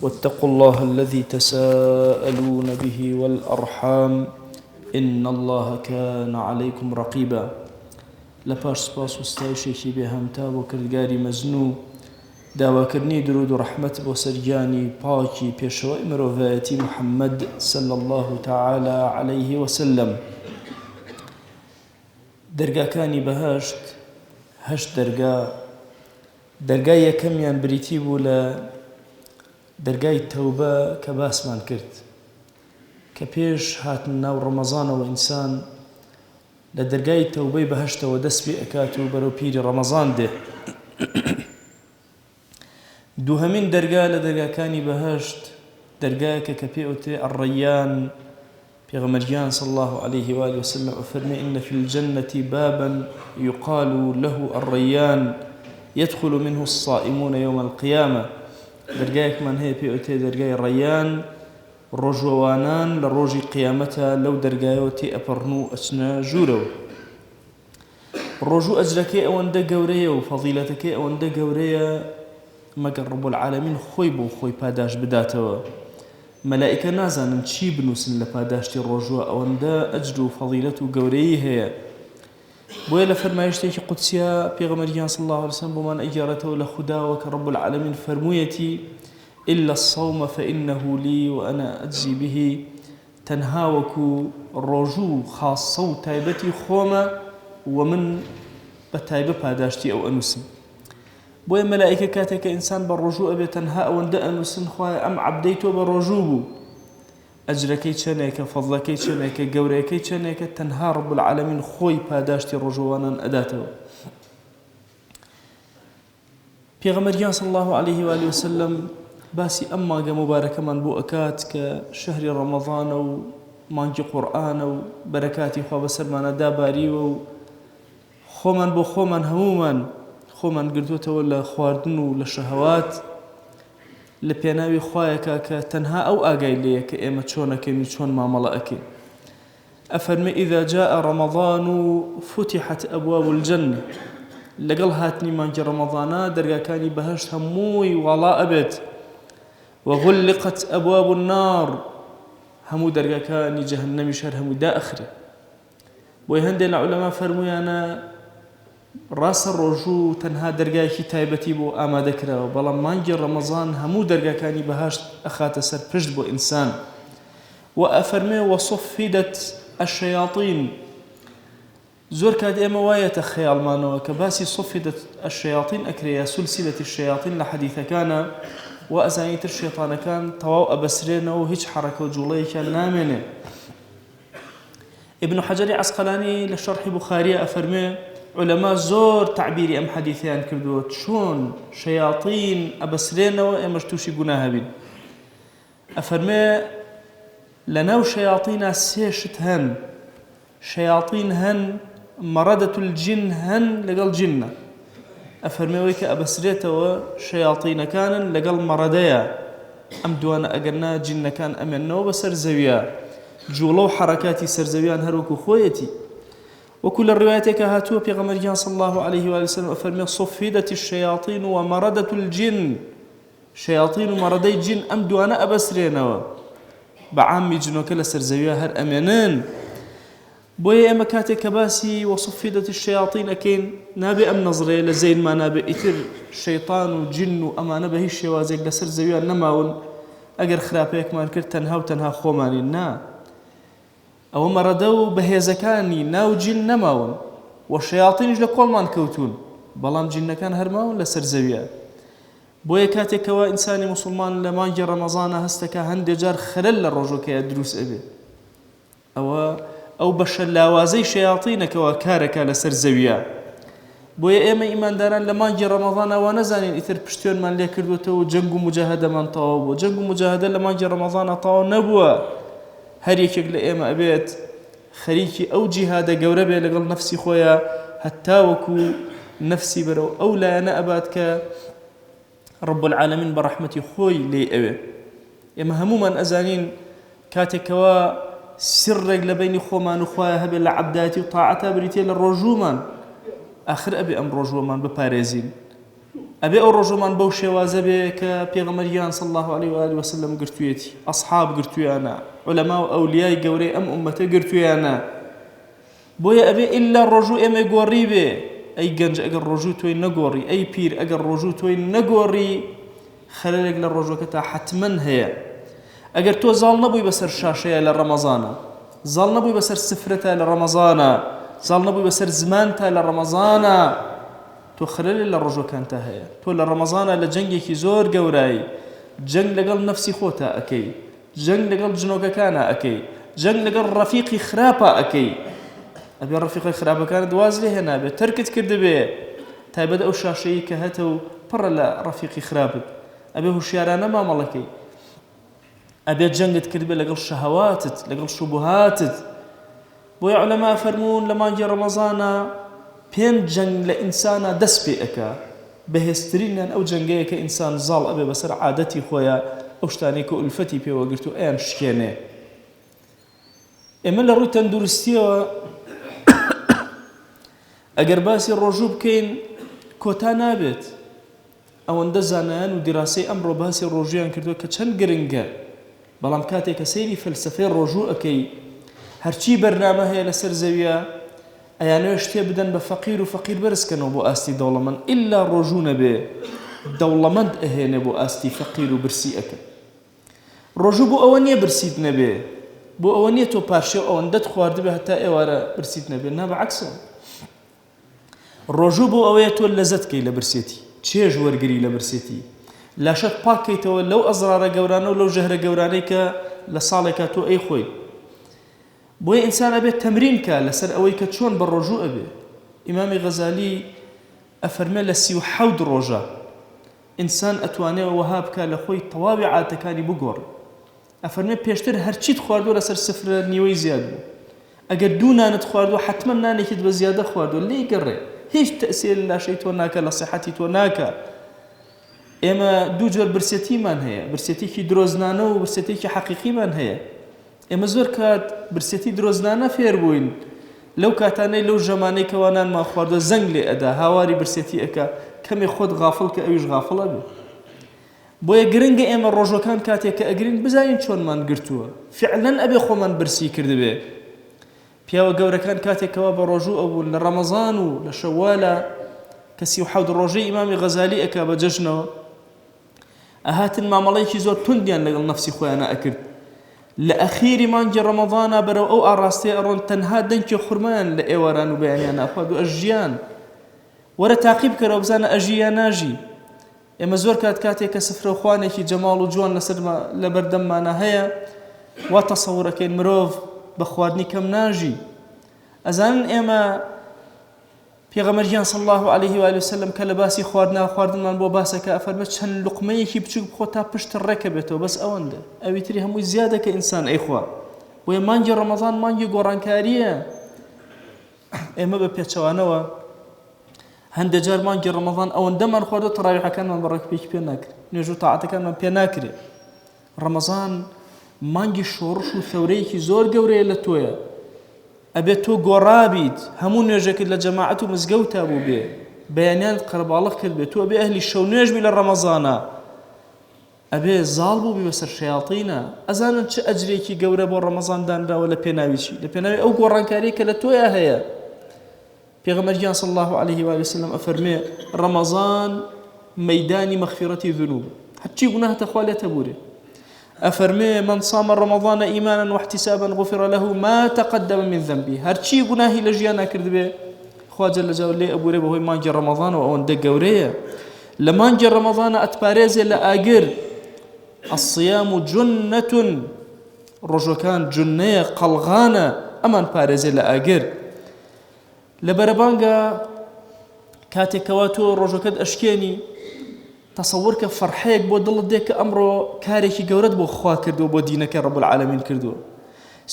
واتقوا الله الذي تساءلون به والأرحام إن الله كان عليكم رقيبا. لپاش سپاس و ستایشێکی بێهەمتا بۆ کردگاری مەزنوو داواکردنی درود و ڕەحمەت بۆ سەرگیانی پاکی پێشەوەی مرۆڤایەتی محەممەد صلى الله تعالى عليه وسلم. دەرگاکانی بەهەشت هەشت دەرگای یەکەمیان بریتی بوو لە دەرگای تەوبە کە باسمان کرد کە پێش هاتن ناو ڕەمەزانەوە ئینسان لە دەرگای تەوبەی بەهەشتەوە دەست پێ ئەکات و بەرەو پیری ڕەمەزان دێ. دووهەمین دەرگا لە دەرگاکانی بەهەشت دەرگایەکە کە پێ ئەوتێ الرەیان. پێغەمبەریان صلى الله عليه وآله وسلم أفرمي إن في الجنة بابا يقال له الريان يدخل منه الصائمون يوم القيامة. دەرگایەک من هەیە پێ ئەوتێ دەرگای ڕەیان، ڕۆژوەوانان لە ڕۆژی قیامەتە لەو دەرگایەوە تێ ئەپەڕن و ئەچنە ژوورەوە. ڕۆژوو ئەجرەکەی ئەوەندە گەورەیە و فەضیلەتەکەی ئەوەندە گەورەیە مەگەر ڕەب العالەمین خۆی بۆ خۆی پاداش بداتەوە. مەلائیکە نازانن چی بنووسن لە پاداشتی ڕۆژوە، ئەوەندە ئەجر و فەضیلەت و گەورەیی هەیە. بۆیە لە فەرمایشتێکی قودسیە پێغەمبەریان صلى الله عليه وسلم بۆمان ئەگێڕێتەوە لە خوداوە کە ڕەب العالەمین فەرموویەتی إلا الصوم فإنه لي وأنا أجزي به. تەنها وەکو ڕۆژوو خاصە و تایبەتی خۆمە و من بە تایبە پاداشتی ئەو ئەنووسم. بۆیە مەلائیکە کاتێک کە ئینسان بە ڕۆژوو ئەبێت تەنها ئەوەندە ئەنووسن خوایە ئەم عەبدەی تۆ بە ڕۆژوو بوو، ئەجرەکەی چەندێکە، فەضلەکەی چەندێکە، گەورەیەکەی چەندێکە، تەنها ڕەب العالەمین خۆی پاداشتی ڕۆژوانان ئەداتەوە. پێغەمبەریان صلى الله عليه وآله وسلم باسی ئەم مانگە مبارەکەمان بۆ ئەکات کە شەهری ڕەمەضانە و مانگی قورئانە و بەرەکاتی خوا بەسەرمانە داباریوە و خۆمان بۆ خۆمان هەمومان خۆمان گرتووەتەوە لە خواردن و لە شەهەوات لە پێناوی خوایەکە کە تەنها ئەو ئاگای لێیە کە ئێمە چۆنەکەین و چۆن مامەڵە ئەکەین. ئەفەرمێ إذا جاء رمضان فتحت أبواب الجنة. لەگەڵ هاتنی مانگی ڕەمەضانە دەرگاکانی بەهەشت هەمووی واڵا ئەبێت. وغلقت أبواب النار. همو دەرگاکانی جەهەنەمیش هەر هەمووی دائەخرێ. بۆی هەندێک لە عولەما فەرموویانە ڕاستە ڕۆژوو تەنها دەرگایەکی تایبەتی بۆ ئامادەکراوە، بەڵام مانگی ڕەمەزان هەموو دەرگاکانی بەهەشت ئەخاتە سەر پشت بۆ ئینسان. و ئەفەرمێ وصفدت الشياطين. زۆر کات ئێمە وایەتە خەیاڵمانەوە کە باسی صفدت الشياطين ئەکرێ سلسلة الشياطين لە حەدیثەکانە و ئەزانیتر شێطانەکان تەواو ئەبەسرێنەوە و هیچ حەرەکە و جوڵەیەکیان نامێنێ. ابن حەجەری عەسقەلانی لە شەرحی بوخاریە ئەفەرمێ علەما زۆر تعبیری ئەم حەدیثەیان کردووە چۆن شەیاطین ئەبەسرێنەوە ئێمەش تووشی گوناهە بین. ئەفەرمێ لەناو شەیاطینە سێ شت هەن. شەیاطین هەن، مەڕەدەت الجن هەن لەگەڵ جنە. ئەفەرمێەوەی کە ئەبەسرێتەوە شەیاطینەکانن لەگەڵ مەڕەدەیە. ئەم دوانە ئەگەرنا جنەکان ئەمێننەوە بەسەر زەویە. جوڵە و حەرەکاتی سەرزەویان هەروەکو خۆیەتی. وەکو لە ڕوایەتێکە هاتووە پێغەمبەریان صلى الله عليه وآله وسلم ئەفەرمێ صفدت الشياطين ومەڕەدەت الجن. شەیاطین و مەڕەدەی جن ئەم دوانە ئەبەسرێنەوە بە عامی جنۆکە لە سەرزەویە هەر ئەمێنن. بۆیە ئێمە کاتێک کە باسی وصفدت الشياطين ئەکەین نابێ ئەم نەزڕەیە لە زەینمان نابێ ئیتر شەیطان و جن و ئەمانە بە هیچ شێوازێک لەسەر زەویان نەماون، ئەگەر خراپەیەکمان کرد تەنها و تەنها خۆمانین. نا، ئەوە مەڕەدە و بەهێزەکانی ناو جن نەماون و شەیاطینش لە کۆڵمان کەوتون، بەڵام جنەکان هەرماون لەسەر زەویە. بۆیە کاتێکەوە ئینسانی موسڵمان لە مانگی ڕەمەزانە هەستەکە هەندێک جار خەلەل لە ڕۆژەکەیە دروست ئەبێ. ئەو بەشە لاوازەی شەیاطینەکەوە کارەکە لەسەر زەویە. بۆیە ئێمە ئیمانداران لە مانگی ڕەمەزانەوە نەزانین ئیتر پشتێنمان لێ کردوێتەوە جەنگ و مجاهەدەمان تەواو بووە. جەنگ و مجاهەدە لە مانگی ڕەمەزانە تەواو نەبووە. هەر یەکێک لە ئێمە ئەبێت خەریکی ئەو جیهادە گەورە بێ لەگەڵ نەفسی خۆیە، هەتا وەکو نەفسی بەرەو ئەو لایەنە ئەبات کە ڕەب العالەمین بە ڕەحمەتی خۆی لێ ئەوێ. ئێمە هەمومان ئەزانین کاتێکەوە سرێک لە بینی خۆمان و خوایە هەبێت لە عەبداتی و تاعەتە بریتێ لە ڕۆژوومان، ئاخر ئەبێ ئەم ڕۆژوەمان بپارێزین. ئەبێ ئەو ڕۆژەمان بەو شێوازە بێ کە پێغەمبەریان صلی الله عليه وآله وسلم گرتوویەتی، ئەصحاب گرتویانە، عولەما و ئەولیای گەورەی ئەم ئومەتە گرتویانە. بۆیە ئەبێ ئیلا ڕۆژوو ئێمە گۆڕی بێ. ئەی گەنج ئەگەر ڕۆژوو تۆی نەگۆڕی، ئەی پیر ئەگەر ڕۆژوو تۆی نەگۆڕی، خەلەلێک لە ڕۆژەکە تا حتمەن هەیە. ئەگەر تۆ زاڵ نەبووی بەسەر شاشەیە لە ڕەمەزانە، زاڵ نەبووی بەسەر سفرەتە لە ڕەمەزانە، زاڵ نەبووی بەسەر زمانتە لە ڕەمەزانە، تۆ خەلەلێک لە ڕۆژەکانتە هەیە. تۆ لە ڕەمەزانە لە جەنگێکی زۆر گەورایی، جەنگ لەگەڵ نەفسی خۆتە ئەکەی، جەنگ لەگەڵ جنۆکەکانە ئەکەی، جەنگ لەگەڵ ڕەفیقی خراپە ئەکەی. ئەبێ ڕەفیقی خراپەکانت واز لێ هێنابێ، تەرکت کردبێ، تایبەت ئەو شاشەیی کە هەتە و پڕە لە ڕەفیقی خراپت. ئەبێ هوشیارانە مامەڵەکەی، ئەبێ جەنگت کردبێ لەگەڵ شەهەواتت، لەگەڵ شوبهاتت. بۆیە عولەما فەرموون لە مانگی ڕەمەزانە 5 جەنگ لە ئینسانە دەست پێ ئەکا. بەهێزترینیان ئەو جەنگەیە کە ئینسان زاڵ ئەبێ بەسەر عادەتی خۆیە ئەو شتانەی کە ئولفەتی پێوەگرت و ئەیان شکێنێ. ئێمە لە ڕووی تەندروستیەوە ئەگەر باسی ڕۆژوو بکەین کۆتا نابێت. ئەوەندە زانایان و دیراسەی ئەمڕۆ باسی ڕۆژویان کردووە کە چەند گرنگە، بەڵام کاتێک کە سەیری فەلسەفەی ڕۆژوو ئەەکەی، هەرچی بەرنامە هەیە لەسەر زەویە ئەیانەوێ شتێ بدەن بە فەقیر و فەقیر بەرزکەنەوە بۆ ئاستی دەوڵەمەند، ئیلا ڕۆژوو نەبێ دەوڵەمەند ئەهێنێ بۆ ئاستی فەقیر و برسی ئەکە. ڕۆژوو بۆ ئەوە نییە برسیت نەبێ، بۆ ئەوە نییە تۆ پاشێ ئەوەندەت خواردبێ هەتا ئێوارە برسیت نەبێ، نا بەعەکسە. ڕۆژوو بۆ ئەوەیە تۆ لەزەت کەی لە برسێتی، چێژ وەرگری لە برسێتی، لاشەت پاکەیتەوە لەو ئەزرارە گەورانە و لەو ژەهرە گەورانەی کە لە ساڵێکا تۆ ئەی خۆی. بۆیە ئینسان ئەبێت تەمرین کە لەسەر ئەوەی کە چۆن بە ڕۆژوو ئەبێ. ئیمامی غەزالی ئەفەرمێ لە 37 ڕۆژە ئینسان ئەتوانێت وەها بکە لە خۆی تەواوی عادەتەکانی بگۆڕ. ئەفەرمێ پێشتر هەرچیت خواردووە لەسەر سفرە نیوەی زیاد بوو، ئەگەر 2 نانت خواردووە حتمما نانێکیت بە زیادە خواردووە لێی گەڕێ، هیچ تەسیر لە لاشەی تۆ ناکە، لە سیحەتی تۆ ناکە. ئێمە 2 جۆر برسێتیمان هەیە، برسێتێکی درۆزنانە و برسێتێکی حەقیقیمان هەیە. ئێمە زۆر کات برسێتی درۆزنانە فێر بووین، لەو کاتانەی لەو ژەمانەی کەوانانمان خواردووە زەنگ لێ ئەدا، هاواری برسێتی ئەکا، کەمێ خۆت غافڵ کە ئەویش غافڵە بێ. بۆیە گرنگە ئێمە ڕۆژەکان کاتێک کە ئەگرین بزانین چۆنمان گرتووە، فعلەن ئەبێ خۆمان برسی کردبێ. پیاوە گەورەکان کاتێکەوە بە ڕۆژوو ئەبوون لە ڕەمەزان و لە شەوالە کە 37 ڕۆژەی ئیمامی غەزالی ئەکا بە جەژنەوە، ئەهاتن مامەڵەیەکی زۆر توندیان لەگەڵ نەفسی خۆیانە ئەکرد. لە ئەخیری مانگی ڕەمەزانە بەرەو ئەو ئاڕاستەیە ئەڕۆن تەنها دەنگی خوڕمایان لە ئێواران و بەیانیان ناخواد و ئەژیان وەرە تاقیب کەرەوە بزانە ئەژی یا ناژی. ئێمە زۆر کاتێک کە سفرەخوانێکی جەماڵ و جوان لە بەردەممانە هەیە، وا تەسەوڕەکەین مرۆڤ بە خواردنی کەم ناژی. ئەزانن ئێمە پێغەمبەریان صلی الله عليه و آله وسلم کە لە باسی خواردنمان بۆ باسەکە ئەفەرمێت چەند لوقمەیەکی بچووک بخۆ تا پشت ڕێکە بێتەوە، بەس ئەوەندە، ئەوی تری هەمووی زیادە کە ئینسان ئەیخوا. بۆیە مانگی ڕەمەزان مانگی گۆڕانکاریە. ئێمە بە پێچەوانەوە هەندێک جار مانگی ڕەمەزان ئەوەندەمان خواردووە تەراویحەکانمان بە ڕێکپێکی پێ ناکرێت، نوێژ و تاعەتەکانمان پێ ناکرێت. ڕەمەزان مانگی شۆڕش و ثەورەیەکی زۆر گەورەیە لە تۆیە. ئەبێت تۆ گۆڕابیت، هەموو نوێژێکت لە جەماعەت و مزگەوتا بوو بێ، بەیانیان قەرەباڵغ کرد بێت، تۆ ئەبێ ئەهلی شەو نوێژبی لە ڕەمەزانە، ئەبێ زاڵ بووبی بەسەر شەیاطینە. ئەزانن چه ئەجرێکی گەورە بۆ ڕەمەزان دانراوە لە پێناوی چی؟ لە پێناوی ئەو گۆڕانکاری کە لە تۆیە هەیە. پێغەمبەریان صلی الله عليه و آله وسلم ئەفەرمێ ڕەمەزان مەیدانی مەغفیرەتی ذنوب، هەرچی گوناهتە خوا لێ تەبورێ. ئەفەرمێ من صام رمضان إيمانا واحتسابا غفر له ما تقدم من ذنبه، هەرچی گوناهی لە ژیانە کردبێ خوا جەل جەلاوەهو لێ ئەبورێ بەهۆی مانگی ڕەمەزان و ئەوەندە گەورەیە. لە مانگی ڕەمەزانە ئەتپارێزێ لە ئاگر. الصيام جنة، ڕۆژەکان جنەیە، قەڵغانە، ئەمان پارێزێ لە ئاگر. لە بەرەبانگە کاتێکەوە تۆ ڕۆژەکەت ئەشکێنی، تصور کە فەرحەیەک بۆ دڵت دێ کە ئەمڕۆ کارێکی گەورەت بۆ خوا کردووە، بۆ دینەکە ڕەب العالەمین کردووە،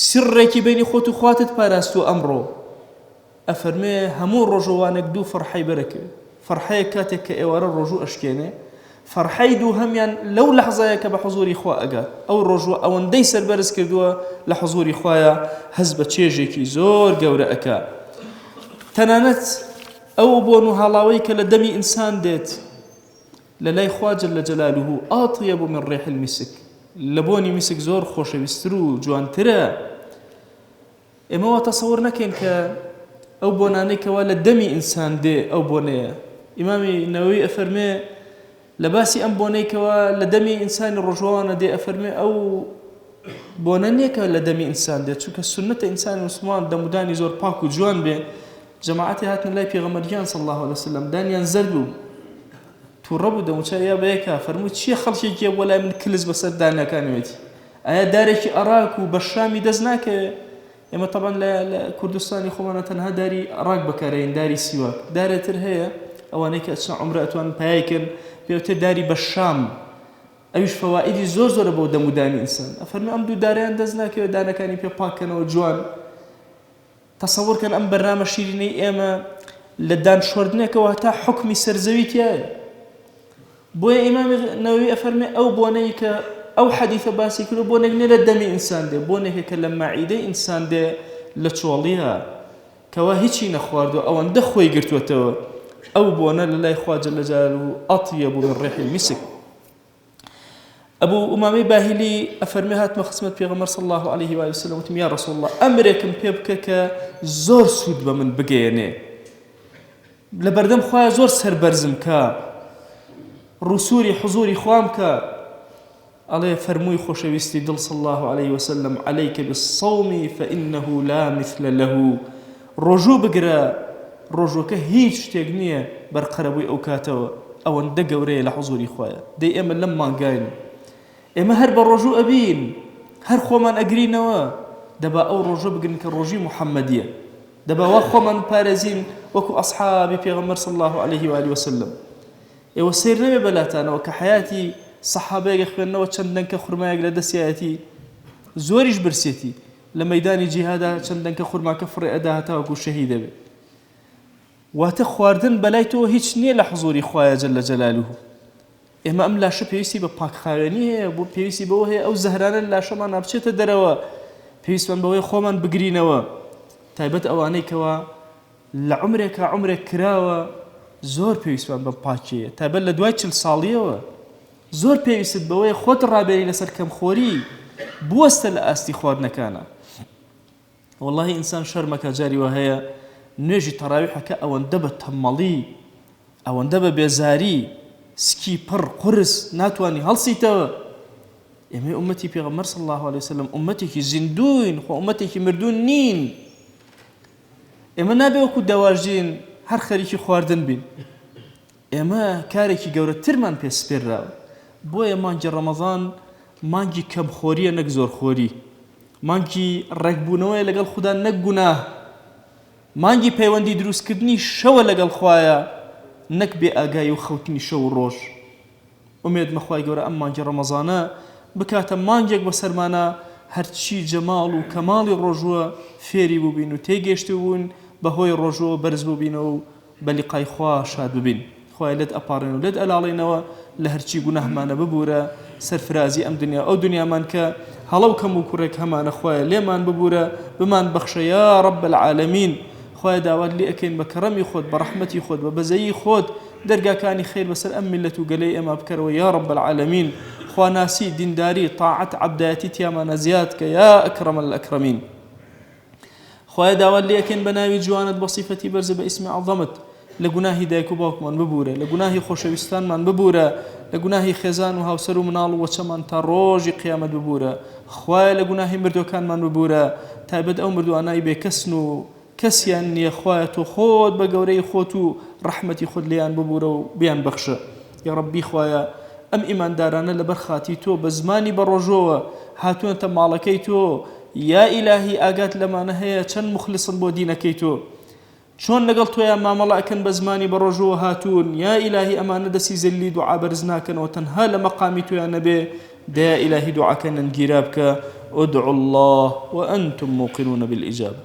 سرێکی بینی خۆت و خواتت پاراستووە ئەمڕۆ. ئەفەرمێ هەموو ڕۆژەوانێک 2 فەرحەی بەرەکە. فەرحەیەک کاتێک کە ئێوارە ڕۆژوو ئەشکێنێ، فەرحەی دوو هەمیان لەو لەحزایە کە بە حوزوری خوا ئەگات. ئەو ڕۆژوە ئەوەندەی سەربەرز کردووە لە حوزوری خوایە، هەز بە چێژێکی زۆر گەورە ئەکا. تەنانەت ئەو بۆن و هاڵاوەی کە لە دەمی ئینسان دێت، لەلای خوا جەل جەلالوه ئاطیەب من ڕێح المسک، لە بۆنی میسک زۆر خۆشەویستتر و جوانترە. ئێمە وا تەسەوور نەکەین کە ئەو بۆنانەی کەوا لە دەمی ئینسان دێ ئەو بۆنەیە. ئیمامی نەوەوی ئەفەرمێ لە باسی ئەم بۆنەی کەوا لە دەمی ئینسانی ڕۆژەوانە دێ، ئەفەرمێ ئەو بۆنە نییە کە لە دەمی ئینسان دێت، چونکە سنەتە ئینسانی مسلمان دەمودانی زۆر پاک و جوان بێ. جەماعەتی هاتن لای پێغەمبەرگیان صلی الله علیه وسلم، دانیان زەرد بوو، تووڕە بوو، دەموچای یا بەیەکە. فەرمووی چییە خەڵکێکی بۆ لای من کلس بەسەر دانەکانوێتی؟ ئایا دارێکی عێراق و بە شامی دەست ناکەوێت؟ ئێمە طبعا لە کوردستانی خۆمانە تەنها داری عێراق بەکارهێنین، داری سیواک. دارێتر هەیە ئەوانەی کە ئەچن عومرە ئەتوانن پایکن پێوتر داری بەشام، ئەویش فەوائیدی زۆر زۆرە بۆ دەمودانی ئینسان. ئەفەرمێ ئەم دوو دارەیان دەست ناکەوێت دانەکانی پێ پاککەنەوە جوان. تەسەوورکەن ئەم بەرنامە شیرینەی ئێمە لە دانشۆردنێکەوە تا حکمی سەرزەوی تایە. بۆیە ئیمامی نەوەوی ئەفەرمێ ئەو بۆنەی کە ئەو حەدیثە باسی کردو بۆنێک نێ لە دەمی ئینسان دێ، بۆنێکە کە لە مەعیدەی ئینسان دێ لە چۆڵیە کەوا هیچی نەخواردووە ئەوەندە خۆی گرتووەتەوە. ئەو بۆنە لەلای خوا جەل جەلالوه ئەطیەب من ڕیح المسک. ئەبوو ئومامەی باهیلی ئەفەرمێ هاتمە خزمەت پێغەمبەر صلی الله عليه و سلم، وتم یا ڕەسوڵ الله ئەمرێکم پێ بکە کە زۆر سوود بە من بگەێنێ، لە بەردەم خوایە زۆر سەربەرزم کە، ڕوسوری حضوری خوام کە. ئەڵێ فەرمووی خۆشەویستی دڵ صلی الله عليه وسلم عليك بالصوم فإنه لا مثل له. ڕۆژوو بگرە، ڕۆژوەکە هیچ شتێک نییە بەرقەرەبووی ئەو کاتەوە، ئەوەندە گەورەیە لە حضوری خوایە. دەی ئێمە لەم مانگاین، ئێمە هەر بە ڕۆژوو ئەبین، هەر خۆمان ئەگرینەوە، دەبا ئەو ڕۆژە بگرن کە ڕۆژی محەممەدیە، دەبا وا خۆمان پارێزین وەکو ئەصحابی پێغەمبەر صلی الله عليه و آله وسلم. ئێوە سیر نەبێ بەلاتانەوە کە حیاتی سەحابەیەک خوێندنەوە چەندەن کە خورمایەک لە دەستیایەتی زۆریش برسێتی، لە مەیدانی جیهادا چەندەن کە خورماکە فڕێ ئەدا هەتاوەکو شەهید دەبێت. واتە خواردن بەلای تۆ هیچ نییە لە حضوری خوایە جەل جەلالوه. ئێمە ئەم لاشە پێویستی بە پاکخاوێنی هەیە، بۆ پێویستی بەوە هەیە ئەو زەهرانە لە لاشەمان نابچێتە دەرەوە، پێویستمان بەوەی خۆمان بگرینەوە. تایبەت ئەوانەی کەوا لە عمرێکە عمرێک کراوە زۆر پێویستمان بە پاکیە، تایبەت لە دوای 40 ساڵیەوە زۆر پێویست بەوەی خۆت ڕابێنی لەسەر کەمخۆری بوەستە لە ئاستی خواردنەکانە. واللهی ئینسان شەرمەکە جاری وە هەیە نوێژی تەراویحەکە ئەوەندە بە تەمەڵی، ئەوەندە بە بێزاری، سکی پڕ قورس ناتوانانی هەڵسیتەوە. ئێمە ئومەتی پێغەمبەر صلی الله عليه وسلم ئومەتێکی زیندوین، خۆ ئومەتێکی مردوون نین. ئێمە نابێ وەکو دەواژین هەر خەریکی خواردن بین، ئێمە کارێکی گەورەترمان پێ سپێرراوە. بۆیە مانگی ڕەمەزان مانگی کەمخۆریە نەک زۆرخۆری، مانگی ڕێکبوونەوەی لەگەڵ خودا نەک گوناه، مانگی پەیوەندی دروستکردنی شەوە لەگەڵ خوایە نەک بێ ئاگایی و خەوتنی شەو و ڕۆژ. ئومێد مەخوای گەورە ئەم مانگی ڕەمەزانە بکاتە مانگێک بە سەرمانە هەرچی جەماڵ و کەماڵی ڕۆژووە فێری بووبین و تێگەشتی بوون، بەهۆی ڕۆژووە بەرز بووبینەوە و بە لیقای خوا شاد ببین. خوای لێت ئەپاڕێن و لێت ئەلاڵێنەوە لە هەرچی گوناهمانە ببوورە، سەرفرازی ئەم دنیا ئەو دنیامان کە هەڵەو کەم و کوڕێک هەمانە خوایە لێمان ببوورە، بمان بەخشە یا رب العالمین. خوای داوات لێ ئەکەین بە کەڕەمی خۆت، بە ڕەحمەتی خۆت، بە بەزەیی خۆت دەرگاکانی خێر بەسەر ئەم میلەت و گەلەی ئێمە بکەرەوە یا رب العالمین. خوا ناسی دینداری طاعەت عەبدایەتی تیامانە زیاد کە یا ئەکرەم الئەکرەمین. خوای داوات لێ ئەکەین بە ناوی جوانت بە صیفەتی بەرزە بە ئیسمی عەظەمت لە گوناهی دایک و باوکمان ببوورە، لە گوناهی خۆشەویستانمان ببوورە، لە گوناهی خێزان و هاوسەر و مناڵ و وەچەمان تا ڕۆژی قیامەت ببوورە. خوای لە گوناهی مردوەکانمان ببوورە، تایبەت ئەو مردوانای بێکەسن و کەسیان نییە. خوایە تۆ خۆت بە گەورەی خۆت و ڕەحمەتی خۆت لێیان ببوورە و بیان بەخشە. یا ڕەبی خوایە ئەم ئیماندارانە لەبەر خاتی تۆ بە زمانی بە ڕۆژەوە هاتوونەتە ماڵەکەی تۆ، یا ئیلاهی ئاگات لەمانە هەیە چەند مخلصن بۆ دینەکەی تۆ، چۆن لەگەڵ تۆیان مامەڵەکەن بە زمانی بە ڕۆژەوە هاتوون، یا ئیلاهی ئەمانە دەسی زەلی دوعا بەرز ناکەنەوە تەنها لە مەقامی تۆیان نەبێ، دەیا ئیلاهی دوعاکەن گیرا بکە. ادعوا الله وأنتم موقنون بالإجابة.